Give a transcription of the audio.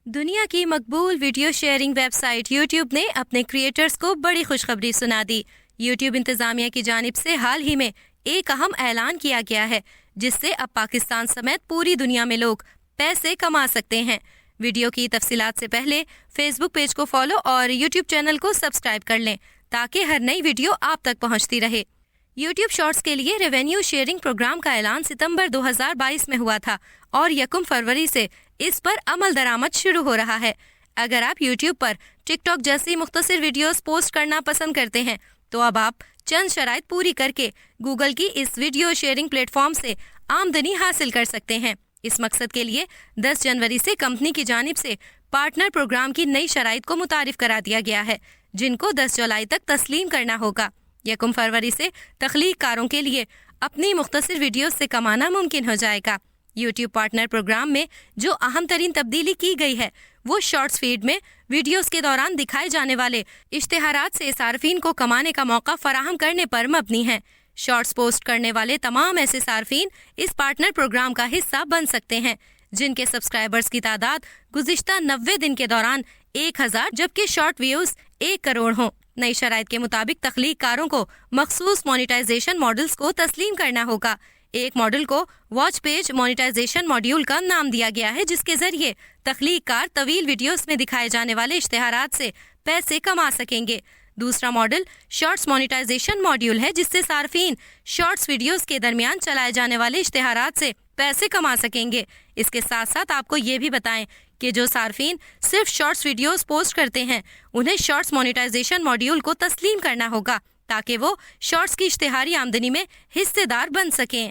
دنیا کی مقبول video sharing website YouTube نے اپنے کریٹرز کو بڑی خوشخبری سنا دی۔ یوٹیوب انتظامیہ کی جانب سے حال ہی میں ایک اہم اعلان کیا گیا ہے جس سے اب پاکستان سمیت پوری دنیا میں لوگ پیسے کما سکتے ہیں۔ ویڈیو کی تفصیلات سے پہلے فیس بک پیج کو فالو اور یوٹیوب چینل کو سبسکرائب کر لیں تاکہ ہر نئی ویڈیو آپ تک پہنچتی رہے۔ یوٹیوب شارٹس کے لیے ریونیو شیئرنگ پروگرام کا اعلان ستمبر 2022 میں ہوا تھا اور 1 فروری سے اس پر عمل درآمد شروع ہو رہا ہے۔ اگر آپ یوٹیوب پر ٹک ٹاک جیسی مختصر ویڈیوز پوسٹ کرنا پسند کرتے ہیں تو اب آپ چند شرائط پوری کر کے گوگل کی اس ویڈیو شیئرنگ پلیٹ فارم سے آمدنی حاصل کر سکتے ہیں۔ اس مقصد کے لیے 10 جنوری سے کمپنی کی جانب سے پارٹنر پروگرام کی نئی شرائط کو متعارف کرا دیا گیا ہے جن کو 10 جولائی تک تسلیم کرنا ہوگا۔ 1 فروری سے تخلیق کاروں کے لیے اپنی مختصر ویڈیوز سے کمانا ممکن ہو جائے گا۔ یوٹیوب پارٹنر پروگرام میں جو اہم ترین تبدیلی کی گئی ہے وہ شارٹس فیڈ میں ویڈیوز کے دوران دکھائے جانے والے اشتہارات سے صارفین کو کمانے کا موقع فراہم کرنے پر مبنی ہے۔ شارٹس پوسٹ کرنے والے تمام ایسے صارفین اس پارٹنر پروگرام کا حصہ بن سکتے ہیں جن کے سبسکرائبرز کی تعداد گزشتہ 90 دن کے دوران 1000 جبکہ شارٹ ویوز 1 کروڑ ہوں۔ نئی شرائط کے مطابق تخلیق کاروں کو مخصوص مونیٹائزیشن ماڈلز کو تسلیم کرنا ہوگا۔ ایک ماڈل کو واچ پیج مونیٹائزیشن ماڈیول کا نام دیا گیا ہے جس کے ذریعے تخلیق کار طویل ویڈیوز میں دکھائے جانے والے اشتہارات سے پیسے کما سکیں گے۔ دوسرا ماڈل شارٹس مونیٹائزیشن ماڈیول ہے جس سے صارفین شارٹس ویڈیوز کے درمیان چلائے جانے والے اشتہارات سے پیسے کما سکیں گے۔ اس کے ساتھ ساتھ آپ کو یہ بھی بتائیں کہ جو صارفین صرف شارٹس ویڈیوز پوسٹ کرتے ہیں انہیں شارٹس مونیٹائزیشن ماڈیول کو تسلیم کرنا ہوگا تاکہ وہ شارٹس کی اشتہاری آمدنی میں حصے دار بن سکیں۔